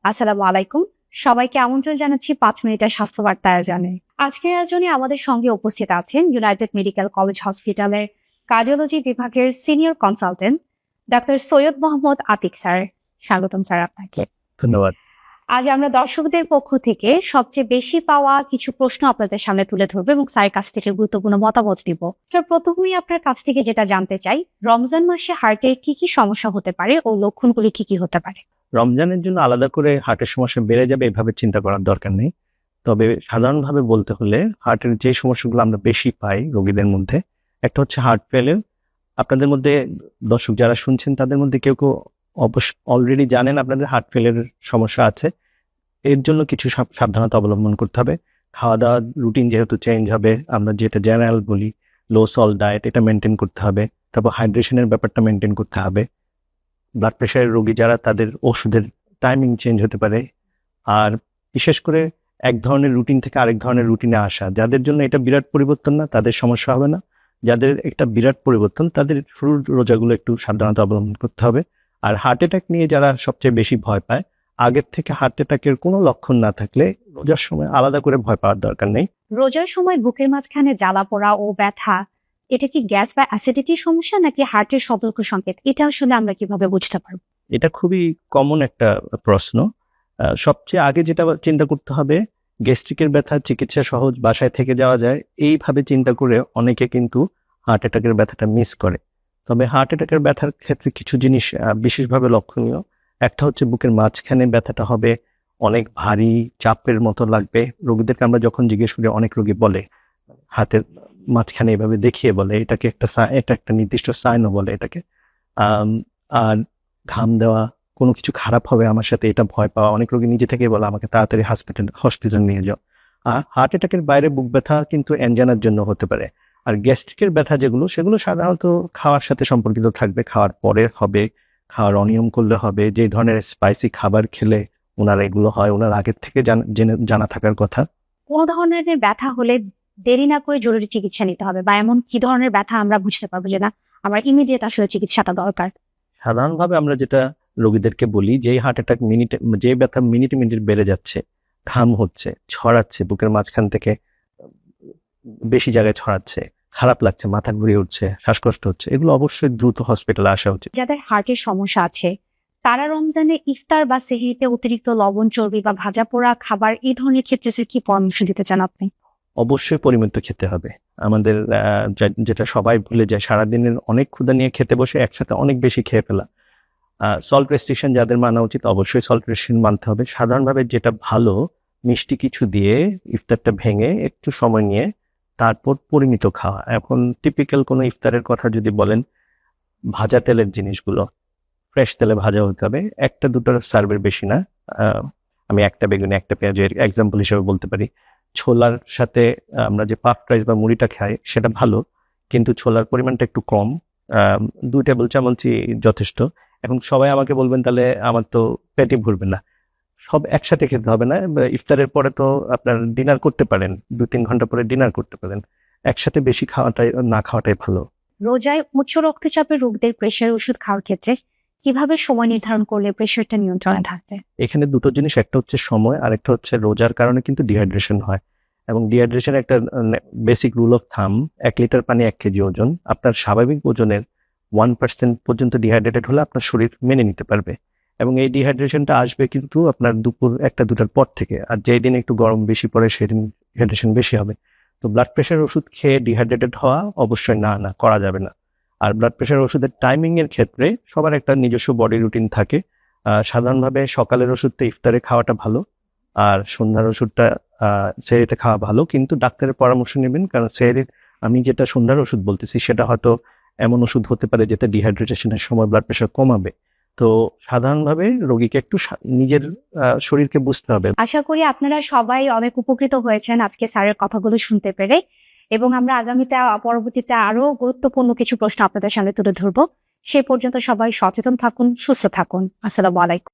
আসসালামু আলাইকুম। সবাইকে আমন্ত্রণ জানাচ্ছি ৫ মিনিটের স্বাস্থ্য বার্তা আয়োজনে। আজকের আয়োজনে আমাদের সঙ্গে উপস্থিত আছেন ইউনাইটেড মেডিকেল কলেজ হসপিটালের কার্ডিওলজি বিভাগের senior consultant doctor Syed Mohammad Atiq sir. স্বাগতম স্যার আপনাকে। ধন্যবাদ। আজ আমরা দর্শকদের পক্ষ থেকে সবচেয়ে বেশি পাওয়া কিছু প্রশ্ন আপনাদের সামনে তুলে ধরবো এবং স্যারের কাছ থেকে গুরুত্বপূর্ণ মতামত দিব। স্যার, প্রথমেই আপনার কাছ থেকে যেটা জানতে চাই, রমজান মাসে হার্টের কি সমস্যা হতে পারে ও লক্ষণগুলি কি হতে পারে? রমজানের জন্য আলাদা করে হার্টের সমস্যা বেড়ে যাবে এভাবে চিন্তা করার দরকার নেই। তবে সাধারণভাবে বলতে হলে হার্টের যে সমস্যাগুলো আমরা বেশি পাই রোগীদের মধ্যে, একটা হচ্ছে হার্ট ফেলিউর। আপনাদের মধ্যে দর্শক যারা শুনছেন তাদের মধ্যে কেউ অবশ্য অলরেডি জানেন আপনাদের হার্ট ফেলিউরের সমস্যা আছে। এর জন্য কিছু সাবধানতা অবলম্বন করতে হবে। খাওয়া দাওয়ার রুটিন যেহেতু চেঞ্জ হবে, আমরা যেটা জেনারেল বলি লো সল্ট ডায়েট, এটা মেনটেন করতে হবে। তারপর হাইড্রেশনের ব্যাপারটা মেনটেন করতে হবে। ব্লাড প্রেশারের রোগী যারা, তাদের ওষুধের টাইমিং চেঞ্জ হতে পারে। আর বিশেষ করে এক ধরনের রুটিন থেকে আরেক ধরনের রুটিনে আসা, যাদের জন্য এটা বিরাট পরিবর্তন না তাদের সমস্যা হবে না। যাদের একটা বিরাট পরিবর্তন তাদের শুরুর রোজাগুলো একটু সাবধানতা অবলম্বন করতে হবে। আর হার্ট অ্যাটাক নিয়ে যারা সবচেয়ে বেশি ভয় পায়, আগের থেকে হার্ট অ্যাটাকের কোনো লক্ষণ না থাকলে রোজার সময় আলাদা করে ভয় পাওয়ার দরকার নেই। রোজার সময় বুকের মাঝখানে জ্বালা পোড়া ও ব্যথা, এটা কি গ্যাস বা অ্যাসিডিটির সমস্যা নাকি হার্টের সতর্ক সংকেত? এটা আসলে আমরা কিভাবে বুঝতে পারবো? এটা খুবই কমন একটা প্রশ্ন। সবচেয়ে আগে যেটা চিন্তা করতে হবে, গ্যাস্ট্রিকের ব্যথা চিকিৎসা সহজ, বাসায় থেকে যাওয়া যায়, এইভাবে চিন্তা করে অনেকে কিন্তু হার্ট অ্যাটাকের ব্যথাটা মিস করে। তবে হার্ট অ্যাটাকের ব্যথার ক্ষেত্রে কিছু জিনিস বিশেষভাবে লক্ষণীয়। একটা হচ্ছে বুকের মাঝখানে ব্যথাটা হবে অনেক ভারী, চাপের মতো লাগবে। রোগীদেরকে আমরা যখন জিজ্ঞেস করি, অনেক রোগী বলে হাতের মাঝখানে এভাবে দেখিয়ে বলে, এটাকে এটা একটা নির্দিষ্ট সাইনও বলে এটাকে। আর ঘাম দেওয়া, কোনো কিছু খারাপ হবে আমার সাথে, এটা ভয় পাওয়া। অনেক রোগী নিজে থেকেই বলে আমাকে তাড়াতাড়ি হসপিটাল নিয়ে যাও। আর হার্ট অ্যাটাকের বাইরে বুক ব্যথা কিন্তু অ্যানজানার জন্য হতে পারে। আর গ্যাস্ট্রিকের ব্যথা সেগুলো সাধারণত খাওয়ার সাথে সম্পর্কিত থাকবে, খাওয়ার পরে হবে, খাওয়ার অনিয়ম করলে হবে। যে ধরনের স্পাইসি খাবার খেলে ওনার এগুলো হয়, ওনার আগের থেকে জানা থাকার কথা। কোন ধরনের ব্যথা হলে দেরি না করে জরুরি চিকিৎসা নিতে হবে, বা এমন কি ধরনের ব্যথা আমরা বুঝতে পারবো যে না, আমার ইমিডিয়েট আসলে চিকিৎসাটা দরকার? সাধারণভাবে আমরা যেটা রোগীদেরকে বলি, যে হার্ট অ্যাটাক যে ব্যথা মিনিটে বেড়ে যাচ্ছে, ঘাম হচ্ছে, ছড়াচ্ছে বুকের মাঝখান থেকে, বেশি জায়গায় ছড়াচ্ছে, খারাপ লাগছে, মাথা ঘুরিয়ে উঠছে, শ্বাসকষ্ট হচ্ছে, এগুলো অবশ্যই দ্রুত হসপিটালে আসা উচিত। যাদের হার্টের সমস্যা আছে তারা রমজানে ইফতার বা সেহরিতে অতিরিক্ত লবণ, চর্বি বা ভাজা পোড়া খাবার, এই ধরনের ক্ষেত্রে কি পরামর্শ দিতে চান আপনি? অবশ্যই পরিমিত খেতে হবে। আমাদের যেটা সবাই ভুলে যায়, সারাদিনের অনেক ক্ষুধা নিয়ে খেতে বসে একসাথে অনেক বেশি খেয়ে ফেলা। সল্ট রেস্ট্রিকশন যাদের মানা উচিত, অবশ্যই সল্ট রেস্ট্রিকশন মানতে হবে। সাধারণভাবে যেটা ভালো, মিষ্টি কিছু দিয়ে ইফতারটা ভেঙে একটু সময় নিয়ে তারপর পরিমিত খাওয়া। এখন টিপিক্যাল কোনো ইফতারের কথা যদি বলেন, ভাজা তেলের জিনিসগুলো ফ্রেশ তেলে ভাজা হতে হবে, একটা দুটো সার্ভের বেশি না। আমি একটা বেগুনি একটা পেঁয়াজের এক্সাম্পল হিসেবে বলতে পারি। ছোলার সাথে আমরা যে পাফ রাইস বা মুড়িটা খাই সেটা ভালো, কিন্তু ছোলার পরিমাণটা একটু কম। 2 টেবিল চামচই যথেষ্ট। এখন সবাই আমাকে বলবেন তাহলে আমার তো পেটই ভরবে না। সব একসাথে খেতে হবে না। ইফতারের পরে তো আপনার ডিনার করতে পারেন, 2-3 ঘন্টা পরে ডিনার করতে পারেন। একসাথে বেশি না খাওয়াটাই ভালো। রোজায় উচ্চ রক্তচাপের রোগীদের প্রেশার ওষুধ খাওয়ার ক্ষেত্রে কিভাবে সময় নির্ধারণ করলে প্রেশারটা নিয়ন্ত্রণে থাকবে? এখানে দুটো জিনিস, একটা হচ্ছে সময়, আর একটা হচ্ছে রোজার কারণে কিন্তু ডিহাইড্রেশন হয়। এবং ডিহাইড্রেশন একটা বেসিক রুল অফ থাম, 1 লিটার পানি 1 কেজি ওজন। আপনার স্বাভাবিক ওজনের 1% পর্যন্ত ডিহাইড্রেটেড হলে আপনার শরীর মেনে নিতে পারবে। এবং এই ডিহাইড্রেশনটা আসবে কিন্তু আপনার দুপুর 1-2টার পর থেকে। আর যেই দিন একটু গরম বেশি পড়ে সেদিন ডিহাইড্রেশন বেশি হবে। তো ব্লাড প্রেশার ওষুধ খেয়ে ডিহাইড্রেটেড হওয়া অবশ্যই না করা যাবে না। আর ব্লাড প্রেশার ওষুধের টাইমিং এর ক্ষেত্রে সবার একটা নিজস্ব বডি রুটিন থাকে। সাধারণভাবে সকালের ওষুধটা ইফতারে খাওয়াটা ভালো, আর সন্ধ্যার ওষুধটা সেহরিতে খাওয়া ভালো। কিন্তু ডাক্তারের পরামর্শ নেবেন, কারণ সেহরির আমি যেটা সন্ধ্যার ওষুধ বলতেছি সেটা হয়তো এমন ওষুধ হতে পারে যেটা ডিহাইড্রেশনের সময় ব্লাড প্রেশার কমাবে। তো সাধারণভাবে রোগীকে একটু নিজের শরীরকে বুঝতে হবে। আশা করি আপনারা সবাই অনেক উপকৃত হয়েছেন আজকে স্যারের কথাগুলো শুনতে পেরে, এবং আমরা আগামীতে পরবর্তীতে আরো গুরুত্বপূর্ণ কিছু প্রশ্ন আপনাদের সামনে তুলে ধরবো। সে পর্যন্ত সবাই সচেতন থাকুন, সুস্থ থাকুন। আসসালামু আলাইকুম।